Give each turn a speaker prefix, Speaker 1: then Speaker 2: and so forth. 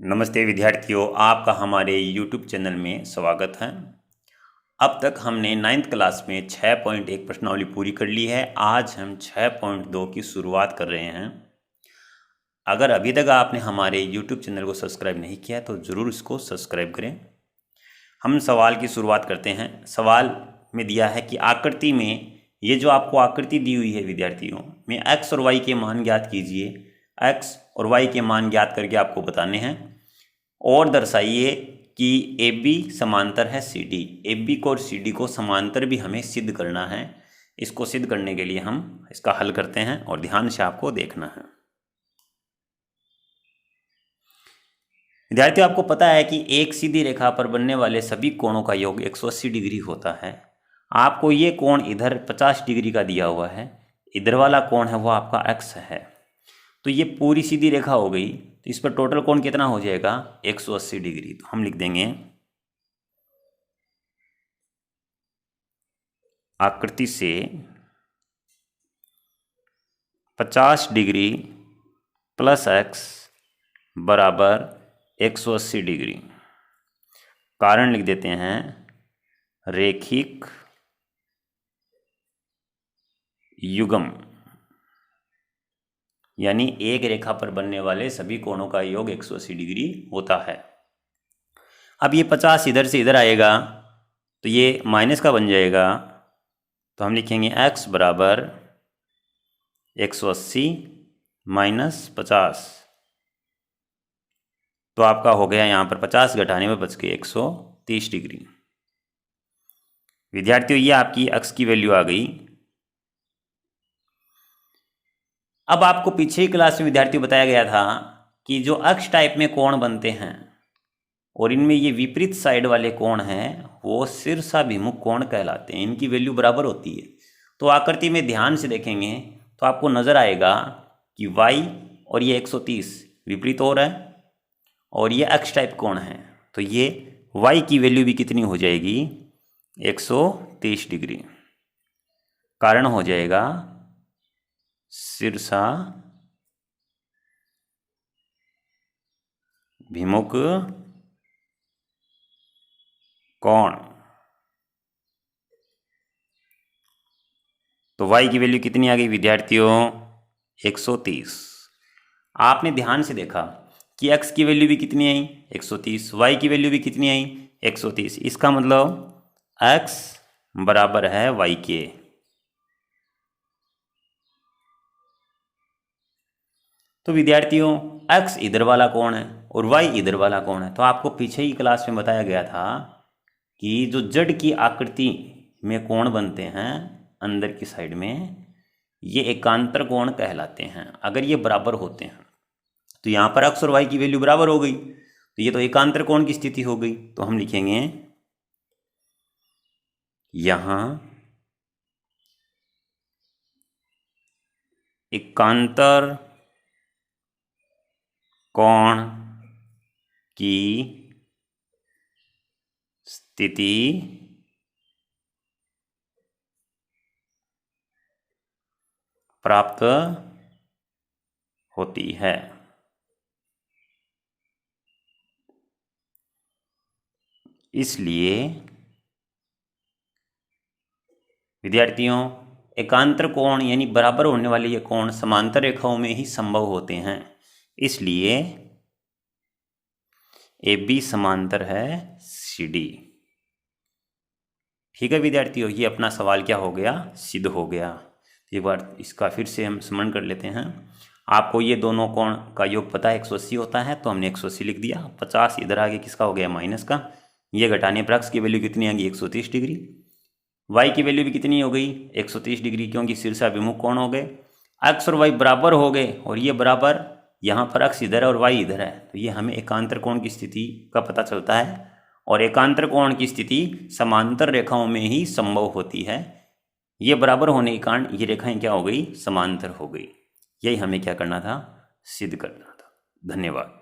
Speaker 1: नमस्ते विद्यार्थियों, आपका हमारे YouTube चैनल में स्वागत है। अब तक हमने 9th क्लास में 6.1 प्रश्नावली पूरी कर ली है। आज हम 6.2 की शुरुआत कर रहे हैं। अगर अभी तक आपने हमारे YouTube चैनल को सब्सक्राइब नहीं किया तो ज़रूर इसको सब्सक्राइब करें। हम सवाल की शुरुआत करते हैं। सवाल में दिया है कि आकृति में ये जो आपको आकृति दी हुई है विद्यार्थियों में x और y के मान ज्ञात कीजिए। x और y के मान ज्ञात करके आपको बताने हैं और दर्शाइए कि AB समांतर है CD। AB को और CD को समांतर भी हमें सिद्ध करना है। इसको सिद्ध करने के लिए हम इसका हल करते हैं और ध्यान से आपको देखना है। विद्यार्थियों, आपको पता है कि एक सीधी रेखा पर बनने वाले सभी कोणों का योग 180 डिग्री होता है। आपको ये कोण इधर 50 डिग्री का दिया हुआ है, इधर वाला कोण है वो आपका x है। तो ये पूरी सीधी रेखा हो गई, तो इस पर टोटल कोण कितना हो जाएगा 180 डिग्री। तो हम लिख देंगे आकृति से 50 डिग्री प्लस x बराबर 180 डिग्री। कारण लिख देते हैं रेखिक युग्म, यानी एक रेखा पर बनने वाले सभी कोणों का योग 180 डिग्री होता है। अब ये 50 इधर से इधर आएगा तो ये माइनस का बन जाएगा। तो हम लिखेंगे x बराबर 180 माइनस 50। तो आपका हो गया यहाँ पर 50 घटाने में बच गए 130 डिग्री। विद्यार्थियों, ये आपकी x की वैल्यू आ गई। अब आपको पीछे ही क्लास में विद्यार्थियों बताया गया था कि जो अक्ष टाइप में कोण बनते हैं और इनमें ये विपरीत साइड वाले कोण हैं वो शीर्षाभिमुख कोण कहलाते हैं। इनकी वैल्यू बराबर होती है। तो आकृति में ध्यान से देखेंगे तो आपको नजर आएगा कि y और ये 130 विपरीत हो रहा है और ये अक्ष टाइप कोण है। तो ये y की वैल्यू भी कितनी हो जाएगी 130 डिग्री। कारण हो जाएगा शीर्षाभिमुख कोण। तो y की वैल्यू कितनी आ गई विद्यार्थियों 130। आपने ध्यान से देखा कि x की वैल्यू भी कितनी आई 130, y की वैल्यू भी कितनी आई 130। इसका मतलब x बराबर है y के। तो विद्यार्थियों x इधर वाला कोण है और y इधर वाला कोण है। तो आपको पीछे ही क्लास में बताया गया था कि जो जड़ की आकृति में कोण बनते हैं अंदर की साइड में, ये एकांतर कोण कहलाते हैं। अगर ये बराबर होते हैं तो यहाँ पर x और y की वैल्यू बराबर हो गई, तो ये तो एकांतर कोण की स्थिति हो गई। तो हम लिखेंगे यहाँ एकांतर कोण की स्थिति प्राप्त होती है। इसलिए विद्यार्थियों एकांतर कोण यानी बराबर होने वाले ये कोण समांतर रेखाओं में ही संभव होते हैं। इसलिए AB समांतर है CD। ठीक है विद्यार्थियों, ये अपना सवाल क्या हो गया सिद्ध हो गया। एक बार इसका फिर से हम स्मरण कर लेते हैं। आपको ये दोनों कोण का योग पता है 180 होता है, तो हमने 180 लिख दिया। 50 इधर आगे किसका हो गया माइनस का। ये घटाने पर x की वैल्यू कितनी आ गई 130 डिग्री। y की वैल्यू भी कितनी हो गई 130 डिग्री, क्योंकि शीर्षाभिमुख कोण हो गए। x और y बराबर हो गए और ये बराबर, यहाँ पर x इधर है और y इधर है, तो ये हमें एकांतर कोण की स्थिति का पता चलता है। और एकांतर कोण की स्थिति समांतर रेखाओं में ही संभव होती है। ये बराबर होने के कारण ये रेखाएं क्या हो गई समांतर हो गई। यही हमें क्या करना था सिद्ध करना था। धन्यवाद।